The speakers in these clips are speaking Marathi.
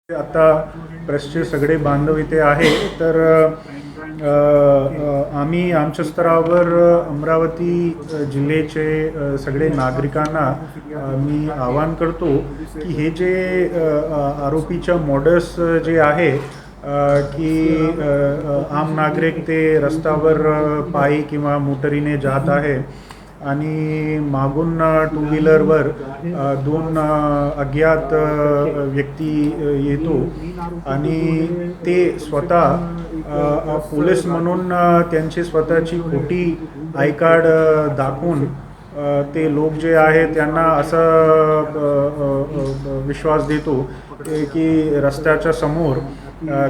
आता प्रेसचे सगळे बांधव इथे आहे तर आम्ही आमच्या स्तरावर अमरावती जिल्ह्याचे सगळे नागरिकांना मी आवाहन करतो की हे जे आरोपीच्या मॉडस जे आहे की आम नागरिक ते रस्त्यावर पायी किंवा मोटरीने जात आहे आणि मागून टू व्हीलरवर दोन अज्ञात व्यक्ती येतो आणि ते स्वतः पोलीस म्हणून त्यांची स्वतःची खोटी आय कार्ड दाखवून ते लोक जे आहे त्यांना असा विश्वास देतो की रस्त्याच्या समोर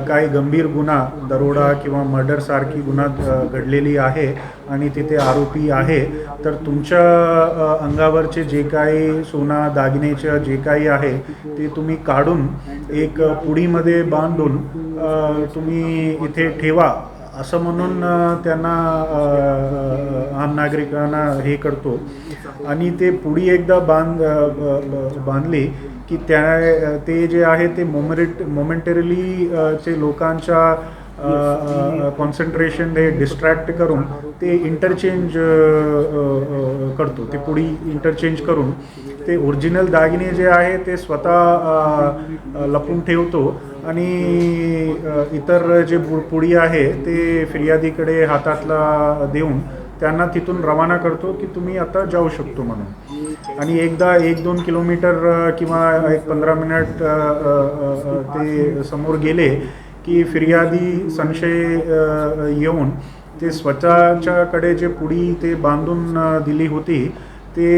काही गंभीर गुन्हा दरोडा किंवा मर्डर सारखी गुन्हा घडलेली आहे आणि तिथे आरोपी आहे तर तुमच्या अंगावरचे जे काही सोना दागिनेचे जे काही आहे ते तुम्ही काढून एक पुडीमध्ये बांधून तुम्ही इथे ठेवा असं म्हणून त्यांना आम नागरिकांना हे करतो आणि ते पुडी एकदा बांधली की ते जे आहे ते मोमेंटरीली ते लोकांच्या कॉन्सन्ट्रेशन हे डिस्ट्रॅक्ट करून ते इंटरचेंज करतो ते पुडी इंटरचेंज करून ते ओरिजिनल दागिने जे आहे ते स्वतः लपून ठेवतो आणि इतर जे पुडी आहे ते फिर्यादीकडे हातातला देऊन त्यांना तिथून रवाना करतो की तुम्ही आता जाऊ शकतो म्हणून आणि एकदा 1-2 किलोमीटर किंवा 15 मिनिट ते समोर गेले की फिर्यादी संशय येऊन ते स्वतःच्याकडे जे पुडी ते बांधून दिली होती ते